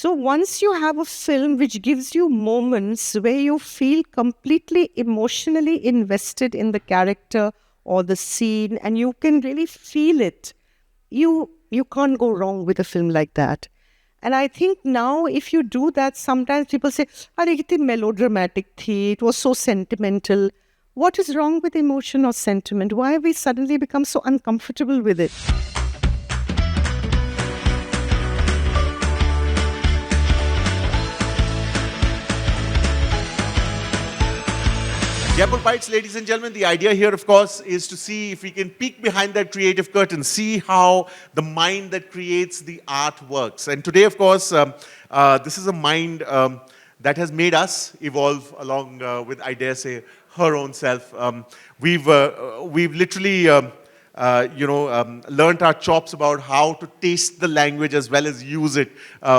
So once you have a film which gives you moments where you feel completely emotionally invested in the character or the scene and you can really feel it, you can't go wrong with a film like that. And I think now if you do that, sometimes people say, "Are kitni melodramatic thi, it was so sentimental." What is wrong with emotion or sentiment? Why have we suddenly become so uncomfortable with it? Jaipur Bites, ladies and gentlemen, the idea here, of course, is to see if we can peek behind that creative curtain, see how the mind that creates the art works. And today, of course, this is a mind that has made us evolve along with, I dare say, her own self. We've literally learned our chops about how to taste the language as well as use it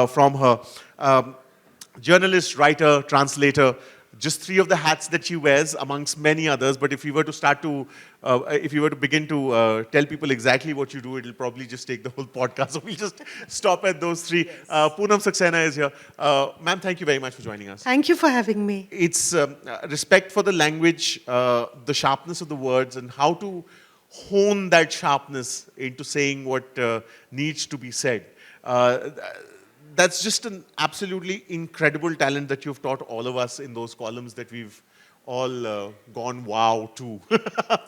from her. Journalist, writer, translator, just three of the hats that she wears amongst many others. But if you were to begin to tell people exactly what you do, it'll probably just take the whole podcast. So we'll just stop at those three. Yes. Poonam Saxena is here. Ma'am, thank you very much for joining us. Thank you for having me. It's respect for the language, the sharpness of the words, and how to hone that sharpness into saying what needs to be said. That's just an absolutely incredible talent that you've taught all of us in those columns that we've all gone wow to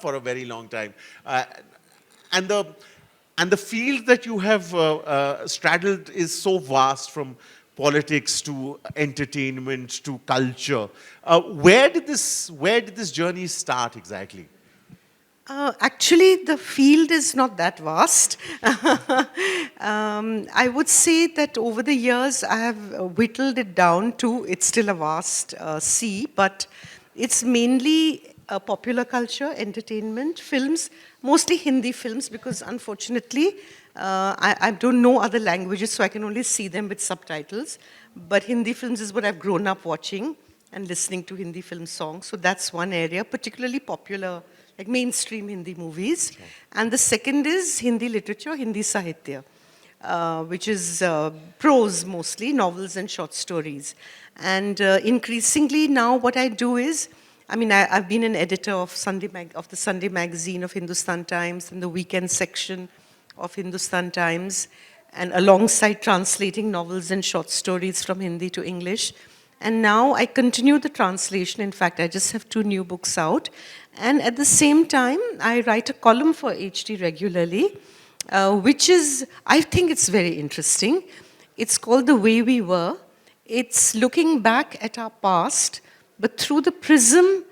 for a very long time. And the field that you have straddled is so vast, from politics to entertainment to culture. Where did this journey start exactly? Actually, the field is not that vast. I would say that over the years, I have whittled it down to, it's still a vast sea, but it's mainly popular culture, entertainment, films, mostly Hindi films, because unfortunately, I don't know other languages, so I can only see them with subtitles. But Hindi films is what I've grown up watching and listening to Hindi film songs. So that's one area, particularly popular, like mainstream Hindi movies. Okay. And the second is Hindi literature, Hindi Sahitya, which is prose mostly, novels and short stories. And increasingly now what I do is, I've been an editor of the Sunday magazine of Hindustan Times and the weekend section of Hindustan Times, and alongside translating novels and short stories from Hindi to English. And now I continue the translation. In fact, I just have 2 new books out. And at the same time, I write a column for HT regularly, which is, I think it's very interesting. It's called The Way We Were. It's looking back at our past, but through the prism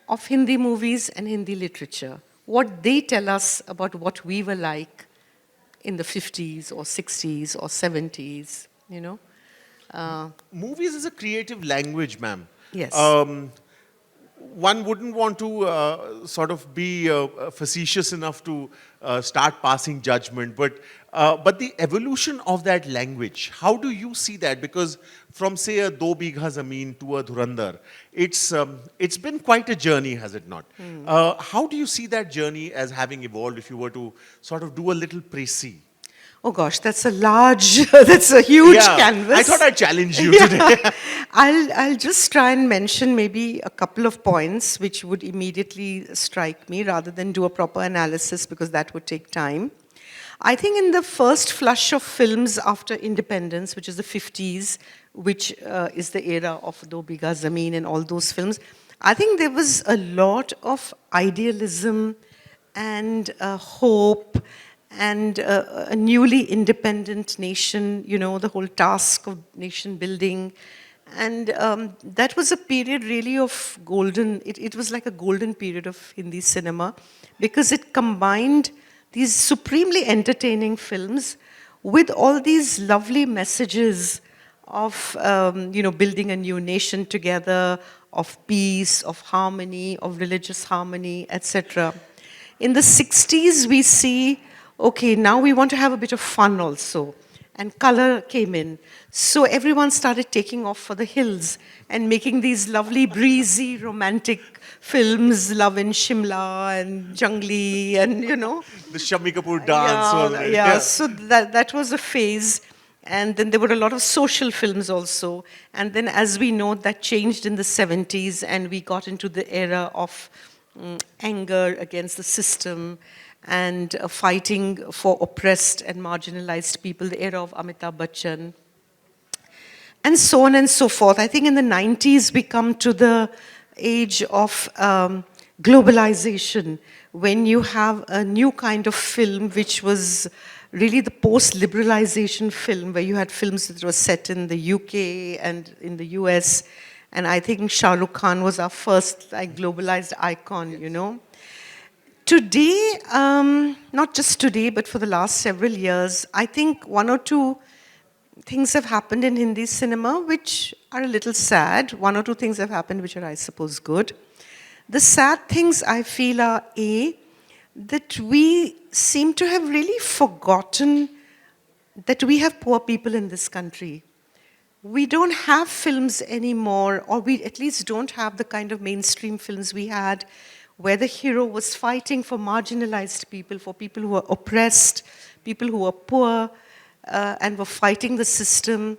of Hindi movies and Hindi literature. What they tell us about what we were like in the 50s or 60s or 70s, you know. Movies is a creative language, ma'am. Yes. One wouldn't want to sort of be facetious enough to start passing judgment, but the evolution of that language, how do you see that? Because from, say, a Do Bigha Zameen to a Dhurandhar, it's been quite a journey, has it not? How do you see that journey as having evolved, if you were to sort of do a little précis? Oh gosh, that's a huge canvas. I thought I'd challenge you today. I'll just try and mention maybe a couple of points which would immediately strike me rather than do a proper analysis, because that would take time. I think in the first flush of films after independence, which is the 50s, which is the era of Do Bigha Zameen and all those films, I think there was a lot of idealism and hope and a newly independent nation, you know, the whole task of nation building. And that was a period really of golden, it was like a golden period of Hindi cinema, because it combined these supremely entertaining films with all these lovely messages of, building a new nation together, of peace, of harmony, of religious harmony, etc. In the 60s, we see, okay, now we want to have a bit of fun also. And color came in. So everyone started taking off for the hills and making these lovely, breezy, romantic films, Love in Shimla and Jungli and, you know. The Shammi Kapoor dance. Yeah, so that was a phase. And then there were a lot of social films also. And then, as we know, that changed in the 70s, and we got into the era of anger against the system and fighting for oppressed and marginalized people, the era of Amitabh Bachchan, and so on and so forth. I think in the 90s, we come to the age of globalization, when you have a new kind of film, which was really the post-liberalization film, where you had films that were set in the UK and in the US. And I think Shah Rukh Khan was our first like globalized icon, you know. Today, not just today, but for the last several years, I think one or two things have happened in Hindi cinema which are a little sad. One or two things have happened which are, I suppose, good. The sad things I feel are A, that we seem to have really forgotten that we have poor people in this country. We don't have films anymore, or we at least don't have the kind of mainstream films we had, where the hero was fighting for marginalized people, for people who are oppressed, people who are poor, and were fighting the system.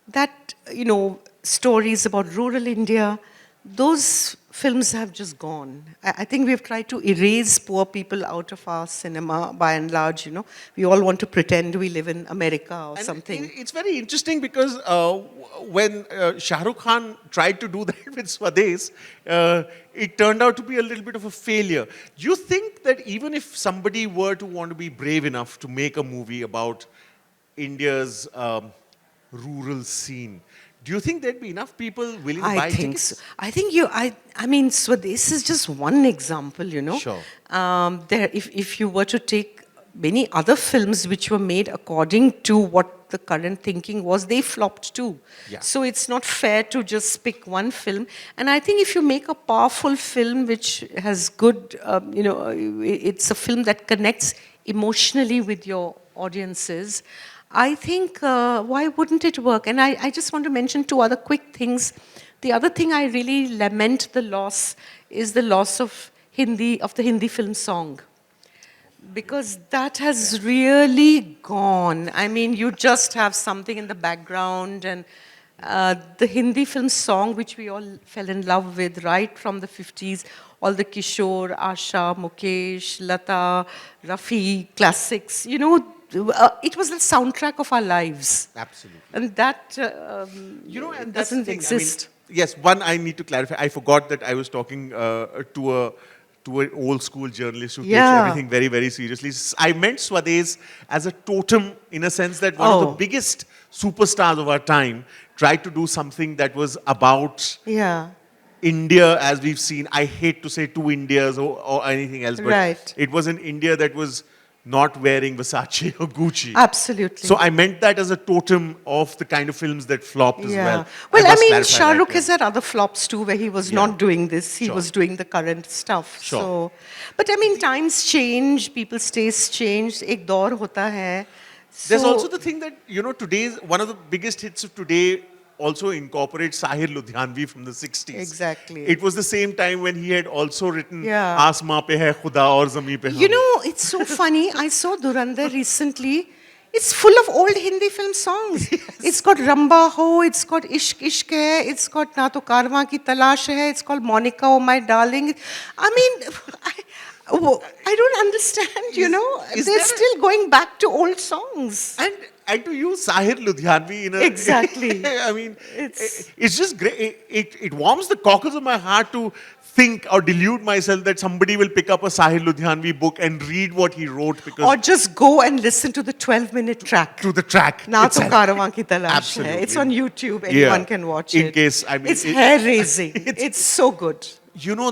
That, you know, stories about rural India, those films have just gone. I think we've tried to erase poor people out of our cinema by and large, you know. We all want to pretend we live in America or And something. It's very interesting because when Shah Rukh Khan tried to do that with Swades, it turned out to be a little bit of a failure. Do you think that even if somebody were to want to be brave enough to make a movie about India's rural scene, do you think there'd be enough people willing to buy I think tickets? so. I think I mean, Swades is just one example, you know. Sure. If you were to take many other films which were made according to what the current thinking was, they flopped too. Yeah. So it's not fair to just pick one film. And I think if you make a powerful film which has good, you know, it's a film that connects emotionally with your audiences, I think, why wouldn't it work? And I just want to mention two other quick things. The other thing I really lament the loss is the loss of the Hindi film song. Because that has really gone. I mean, you just have something in the background, and the Hindi film song, which we all fell in love with right from the 50s, all the Kishore, Asha, Mukesh, Lata, Rafi classics, you know, it was the soundtrack of our lives. Absolutely. And that You know, and that's the doesn't thing. exist. I mean, yes, one, I need to clarify. I forgot that I was talking to an old school journalist who takes Yeah. everything very, very seriously. I meant Swades as a totem, in a sense that one of the Oh. biggest superstars of our time tried to do something that was about Yeah. India as we've seen. I hate to say two Indias or anything else, but Right. it was an India that was not wearing Versace or Gucci. Absolutely. So I meant that as a totem of the kind of films that flopped as well. Well, I must mean, clarify Shah that, Rukh yeah. has had other flops too, where he was Yeah. not doing this. He Sure. was doing the current stuff. Sure. So, but I mean, times change, people's tastes change. Ek daur hota hai. There's So- also the thing that, you know, today's, one of the biggest hits of today also incorporates Sahir Ludhianvi from the 60s. Exactly. It was the same time when he had also written Yeah. Aasmaan pe hai Khuda aur Zameen pe You hum. know, it's so funny. I saw Durandar recently. It's full of old Hindi film songs. It's got Ramba Ho, it's got Ishq Ishq Hai, it's got Na To Karwan Ki Talash Hai, it's called Monica, Oh My Darling. I mean, I don't understand, you know. is They're there a- still going back to old songs. And to use Sahir Ludhianvi in a... Exactly. I mean, It's- it's just great. It warms the cockles of my heart to think or delude myself that somebody will pick up a Sahir Ludhianvi book and read what he wrote because Or just go and listen to the 12-minute track. through the track. Na To itself. Karwan Ki Talash Hai. Absolutely. It's on YouTube. Anyone Yeah. can watch In it. case, I mean, it's it- hair-raising. It's so good. You know,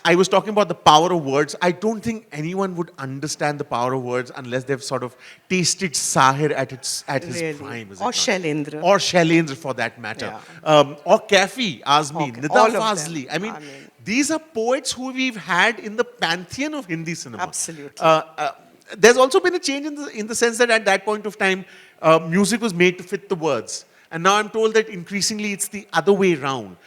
I was talking about the power of words. I don't think anyone would understand the power of words unless they've sort of tasted Sahir at his Really. prime. is it Or not? Shailendra. Or Shailendra for that matter. Or Kafi, Azmi, Okay, Nida all of them. Fazli. I mean, these are poets who we've had in the pantheon of Hindi cinema. Absolutely. There's also been a change in the sense that at that point of time, music was made to fit the words. And now I'm told that increasingly it's the other way round.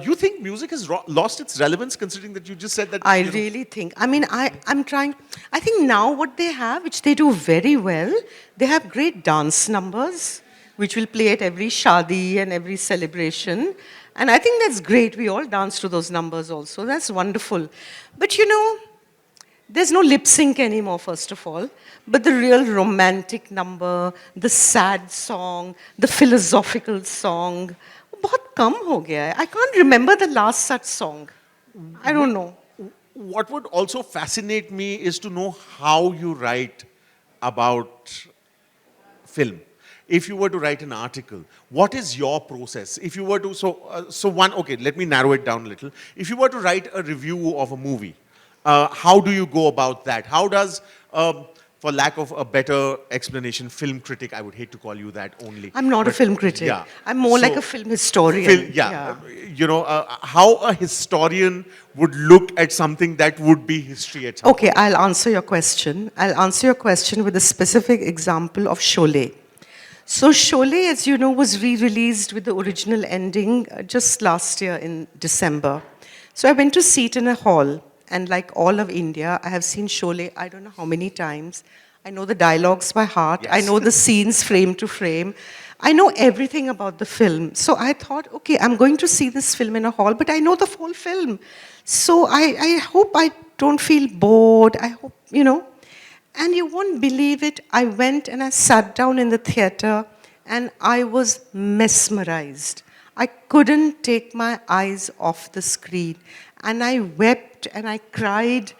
You think music has lost its relevance, considering that you just said that? I you know, really think. I mean, I'm trying. I think now what they have, which they do very well, they have great dance numbers. which will play at every shadi and every celebration. And I think that's great. We all dance to those numbers also. That's wonderful. But you know, there's no lip sync anymore, first of all. But the real romantic number, the sad song, the philosophical song, बहुत कम हो गया है. I can't remember the last such song. I don't know. What would also fascinate me is to know how you write about film. If you were to write an article, what is your process? If you were to, okay, let me narrow it down a little. If you were to write a review of a movie, how do you go about that? How does, for lack of a better explanation, film critic, I would hate to call you that only. I'm not a film critic. Yeah. I'm more like So, a film historian. You know, how a historian would look at something that would be history at some Okay, I'll answer your question. I'll answer your question with a specific example of Sholay. So Sholay, as you know, was re-released with the original ending just last year in December. So I went to see it in a hall, and like all of India, I have seen Sholay I don't know how many times. I know the dialogues by heart. I Yes. know the scenes frame to frame. I know everything about the film. So I thought, okay, I'm going to see this film in a hall, but I know the whole film. So I hope I don't feel bored. I hope, you know. And you won't believe it, I went and I sat down in the theater and I was mesmerized. I couldn't take my eyes off the screen. And I wept and I cried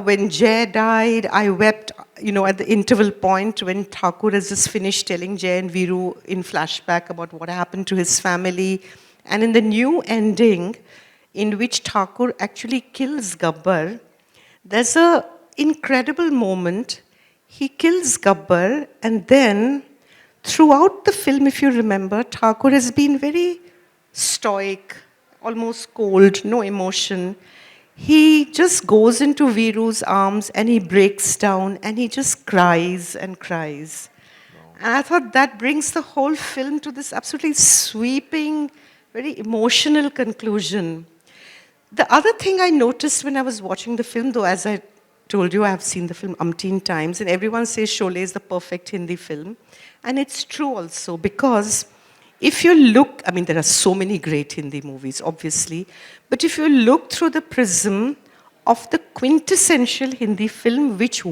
when Jay died. I wept, you know, at the interval point when Thakur has just finished telling Jay and Viru in flashback about what happened to his family. And in the new ending, in which Thakur actually kills Gabbar, there's a incredible moment. He kills Gabbar, and then throughout the film, if you remember, Thakur has been very stoic, almost cold, no emotion. He just goes into Viru's arms and he breaks down and he just cries and cries. And I thought that brings the whole film to this absolutely sweeping, very emotional conclusion. The other thing I noticed when I was watching the film, though, as I told you, I have seen the film umpteen times, and everyone says Sholay is the perfect Hindi film. And it's true also, because if you look, I mean, there are so many great Hindi movies, obviously, but if you look through the prism of the quintessential Hindi film, which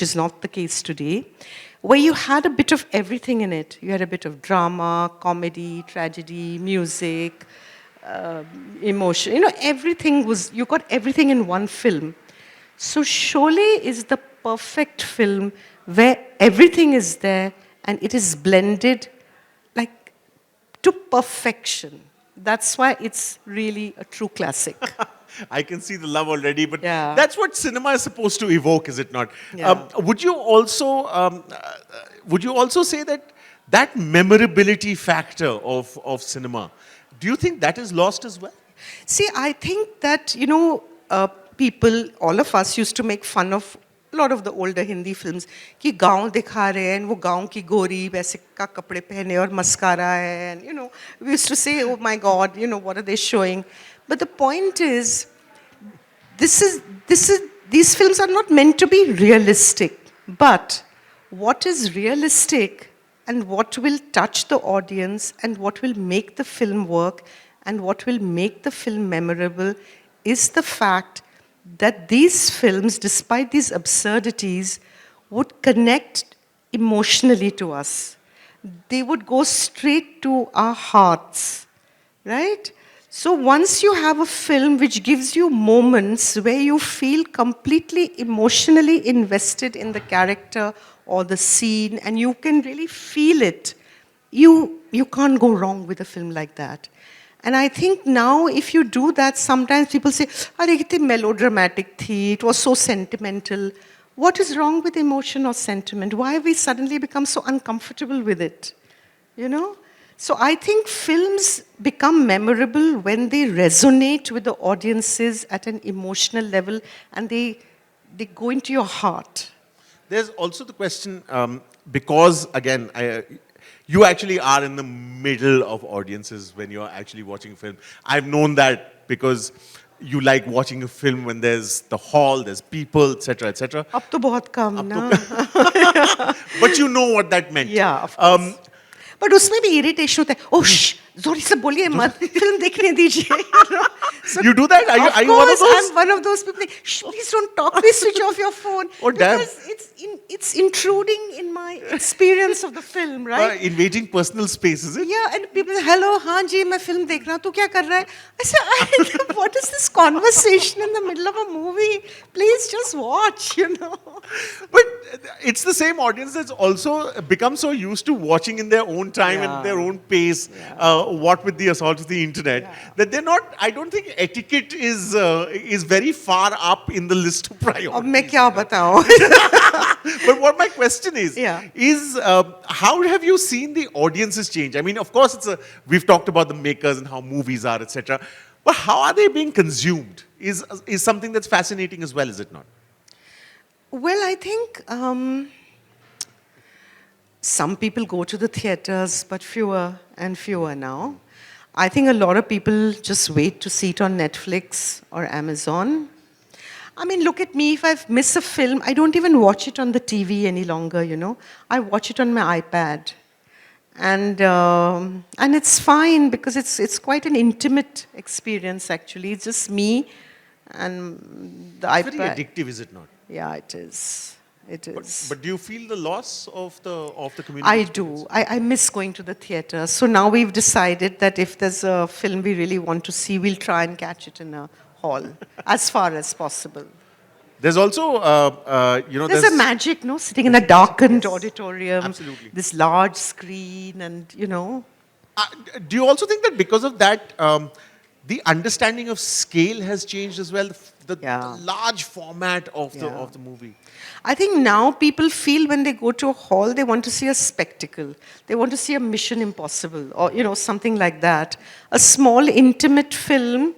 is not the case today, where you had a bit of everything in it. You had a bit of drama, comedy, tragedy, music, emotion, you know, you got everything in one film. So Sholay is the perfect film where everything is there and it is blended like to perfection. That's why it's really a true classic. I can see the love already, but Yeah. that's what cinema is supposed to evoke, is it not? Yeah. Would you also say that memorability factor of cinema, do you think that is lost as well? See, I think that, you know, people, all of us used to make fun of a lot of the older Hindi films कि गांव दिखा रहे हैं, वो गांव की गोरी वैसे का कपड़े पहने और मस्कारा है, and you know, we used to say, oh my God, you know, what are they showing? But the point is, these films are not meant to be realistic. But what is realistic and what will touch the audience and what will make the film work and what will make the film memorable is the fact that these films, despite these absurdities, would connect emotionally to us. They would go straight to our hearts, right? So once you have a film which gives you moments where you feel completely emotionally invested in the character or the scene and you can really feel it, you can't go wrong with a film like that. And I think now if you do that, sometimes people say, "Are kitni melodramatic thi, it was so sentimental." What is wrong with emotion or sentiment? Why have we suddenly become so uncomfortable with it? You know? So I think films become memorable when they resonate with the audiences at an emotional level and they go into your heart. There's also the question, because again, you actually are in the middle of audiences when you're actually watching a film. I've known that because you like watching a film when there's the hall, there's people, etc., etc. Ab to bahut kam na. But you know what that meant. Yeah, of course. But उसमें भी irritation होता है. Oh, shh, जोरी से बोलिए मत. Film देखने दीजिए. You know? So You do that? Are you one of course, those? I'm one of those people. Like, shh, please don't talk. Please switch off your phone. Oh, damn. Because it's intruding in my experience of the film, right? Invading personal space, is it? Yeah, and people say, hello, हाँ जी, मैं film देख रहा हूँ, तू क्या कर रहा है? I say, what is this conversation in the middle of a movie? Please just watch, you know. But it's the same audience that's also become so used to watching in their own time and Yeah. their own pace, what with the assault of the internet, that they're not, I don't think etiquette is very far up in the list of priorities. अब मैं क्या बताऊँ? But what my question is, Yeah. is how have you seen the audiences change? I mean, of course, we've talked about the makers and how movies are, etc. But how are they being consumed? Is something that's fascinating as well, is it not? Well, I think some people go to the theaters, but fewer and fewer now. I think a lot of people just wait to see it on Netflix or Amazon. I mean, look at me. If I've missed a film, I don't even watch it on the TV any longer, you know. I watch it on my iPad. And it's fine because it's quite an intimate experience, actually. It's just me and the It's iPad. very addictive, is it not? Yeah, it is. It is. But do you feel the loss of the community? I experience? do. I miss going to the theater. So now we've decided that if there's a film we really want to see, we'll try and catch it in a hall as far as possible. There's also, There's a magic, no? Sitting in a darkened auditorium, Absolutely. this large screen, and you know. Do you also think that because of that, the understanding of scale has changed as well? The Yeah. large format of Yeah. the movie. I think now people feel when they go to a hall, they want to see a spectacle. They want to see a Mission Impossible or, you know, something like that. A small, intimate film,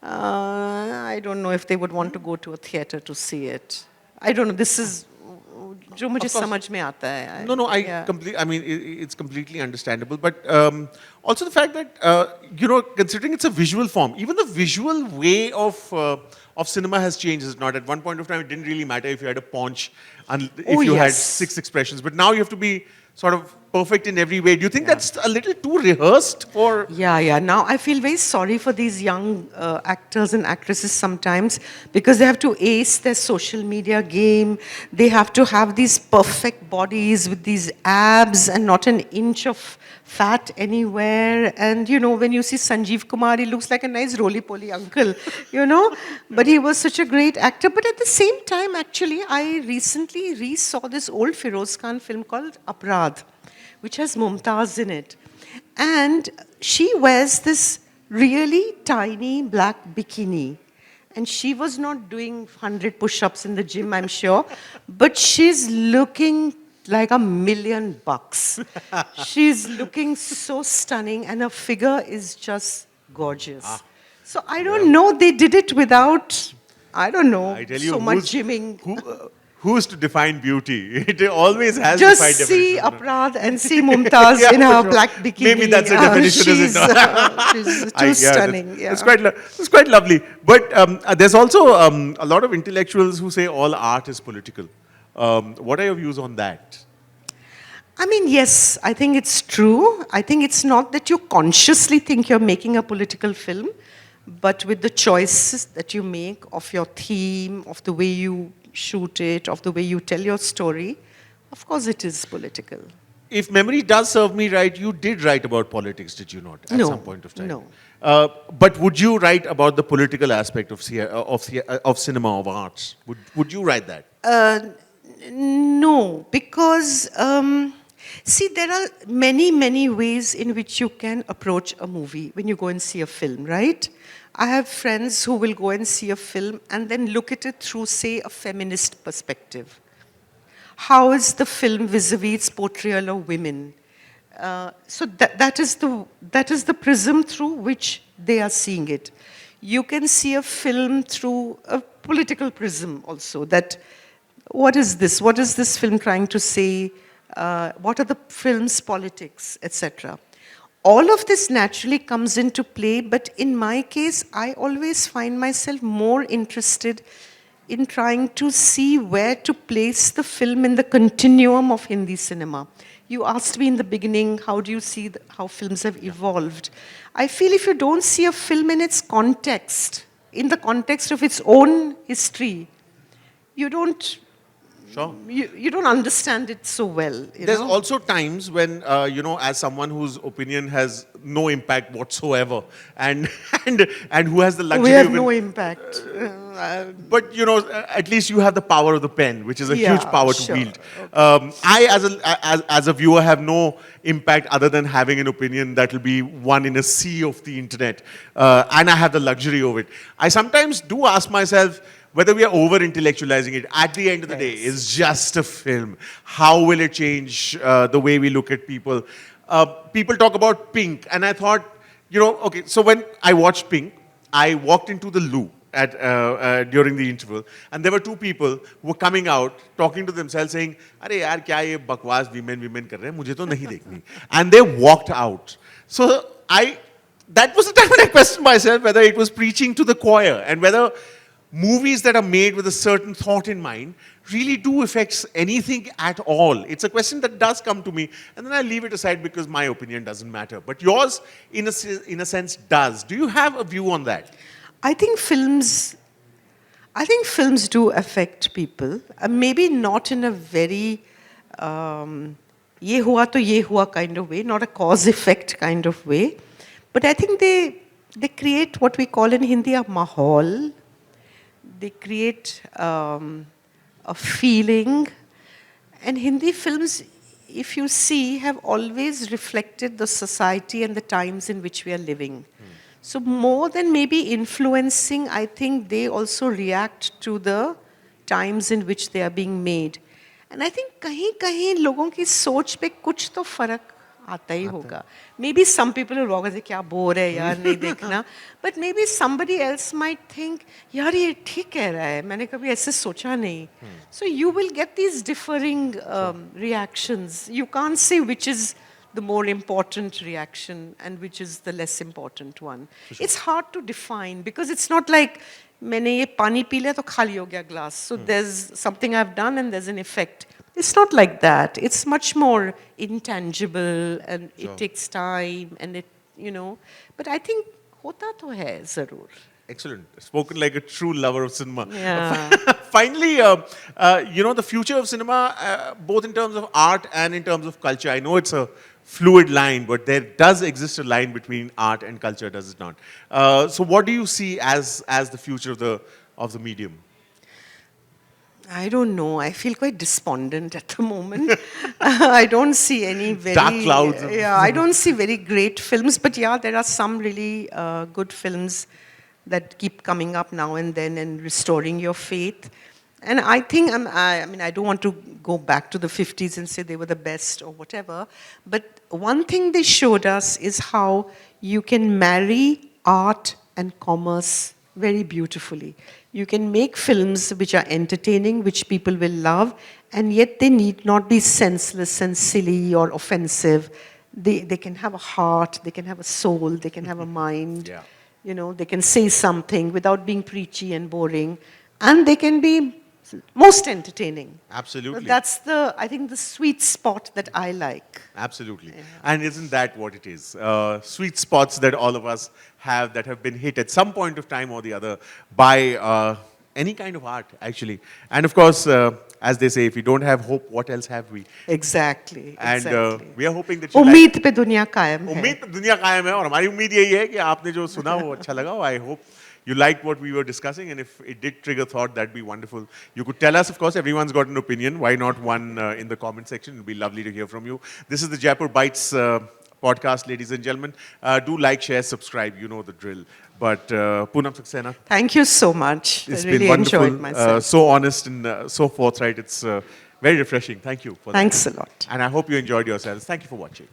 I don't know if they would want to go to a theater to see it. I don't know. This is जो मुझे समझ में आता है. No, Yeah. I mean, it's completely understandable. But also the fact that, considering it's a visual form, even the visual way of cinema has changed. Is not at one point of time, it didn't really matter if you had a paunch and if Oh, you had yes. 6 expressions. But now you have to be sort of perfect in every way. Do you think that's a little too rehearsed for? Yeah. Now I feel very sorry for these young actors and actresses sometimes because they have to ace their social media game. They have to have these perfect bodies with these abs and not an inch of fat anywhere. And you know, when you see Sanjeev Kumar, he looks like a nice roly-poly uncle, you know. But he was such a great actor. But at the same time, actually, I recently re-saw this old Feroz Khan film called Aparadh, which has Mumtaz in it. And she wears this really tiny black bikini. And she was not doing 100 push-ups in the gym, I'm sure. But she's looking like $1,000,000. She's looking so stunning and her figure is just gorgeous. So I don't know, they did it without, I don't know, I tell you, so much gymming. Who's to define beauty? It always has Just defined see definition. Aparadh and see Mumtaz Yeah, in for her sure. black bikini. Maybe that's a definition, is it she's, not? she's too Yeah, stunning. It's quite lovely. But there's also a lot of intellectuals who say all art is political. What are your views on that? I mean, yes, I think it's true. I think it's not that you consciously think you're making a political film, but with the choices that you make of your theme, of the way you shoot it, of the way you tell your story, of course it is political. If memory does serve me right, you did write about politics, did you not, at No, some point of time? no. But would you write about the political aspect of cinema, of arts? Would you write that? No, because see, there are many, many ways in which you can approach a movie when you go and see a film, right? I have friends who will go and see a film and then look at it through, say, a feminist perspective. How is the film vis-a-vis its portrayal of women? So that is the prism through which they are seeing it. You can see a film through a political prism also, that what is this? What is this film trying to say? What are the film's politics, etc.? All of this naturally comes into play, but in my case, I always find myself more interested in trying to see where to place the film in the continuum of Hindi cinema. You asked me in the beginning, how do you see how films have evolved? I feel if you don't see a film in its context, in the context of its own history, you don't Sure. you don't understand it so well. There's also times when, as someone whose opinion has no impact whatsoever, and and who has the luxury we have of no impact. but at least you have the power of the pen, which is a huge Yeah, power to sure. wield. I, as a viewer, have no impact other than having an opinion that will be one in a sea of the internet, and I have the luxury of it. I sometimes do ask myself whether we are over intellectualizing it. At the end of the day, it's just a film. How will it change the way we look at people? People talk about Pink, and I thought, okay, so when I watched Pink, I walked into the loo during the interval, and there were two people who were coming out, talking to themselves, saying, "Arey yaar, kya ye bakwas women kar rahe hain? Mujhe to nahi dekhni." And they walked out. So that was the time when I questioned myself whether it was preaching to the choir, and whether movies that are made with a certain thought in mind really do affect anything at all. It's a question that does come to me, and then I leave it aside because my opinion doesn't matter. But yours, in a sense, does. Do you have a view on that? I think films do affect people. Maybe not in a very ye hua to ye hua kind of way, not a cause-effect kind of way. But I think they create what we call in Hindi a mahal. They create a feeling. And Hindi films, if you see, have always reflected the society and the times in which we are living. So more than maybe influencing, I think they also react to the times in which they are being made. And I think कहीं लोगों की सोच पे कुछ तो फर्क आता ही होगा. Maybe some people will walk and say, क्या बोर है यार नहीं देखना. But maybe somebody else might think, यार ये ठीक कह रहा है, मैंने कभी ऐसे सोचा नहीं. So you will get these differing reactions. You can't say which is the more important reaction and which is the less important one. Sure. It's hard to define because it's not like मैंने ये पानी P लिया तो खाली हो गया glass. So there's something I've done and there's an effect. It's not like that. It's much more intangible and it takes time and it, But I think hota to hai zarur. Excellent. Spoken like a true lover of cinema. Yeah. Finally, the future of cinema, both in terms of art and in terms of culture. I know it's a fluid line, but there does exist a line between art and culture, does it not? So what do you see as the future of the medium? I don't know. I feel quite despondent at the moment. I don't see any very... Dark clouds. Yeah, I don't see very great films. But yeah, there are some really good films that keep coming up now and then and restoring your faith. And I think, I don't want to go back to the 50s and say they were the best or whatever. But one thing they showed us is how you can marry art and commerce very beautifully. You can make films which are entertaining, which people will love, and yet they need not be senseless and silly or offensive. They can have a heart, they can have a soul, they can have a mind. Yeah. They can say something without being preachy and boring, and they can be most entertaining. Absolutely. So that's I think the sweet spot that I like. Absolutely. Yeah. And isn't that what it is? Sweet spots that all of us have that have been hit at some point of time or the other by any kind of art, actually. And of course, as they say, if we don't have hope, what else have we? Exactly. And we are hoping that you उम्मीद पे दुनिया कायम है. उम्मीद पे दुनिया कायम है और हमारी उम्मीद यही है कि आपने जो सुना वो अच्छा लगा. I hope you liked what we were discussing, and if it did trigger thought, that'd be wonderful. You could tell us, of course, everyone's got an opinion. Why not one in the comment section? It'd be lovely to hear from you. This is the Jaipur Bites podcast, ladies and gentlemen. Do like, share, subscribe. You know the drill. But Poonam Saxena, thank you so much. It's I really been wonderful, enjoyed myself. so honest and so forthright. It's very refreshing. Thank you for that. Thanks a lot. And I hope you enjoyed yourselves. Thank you for watching.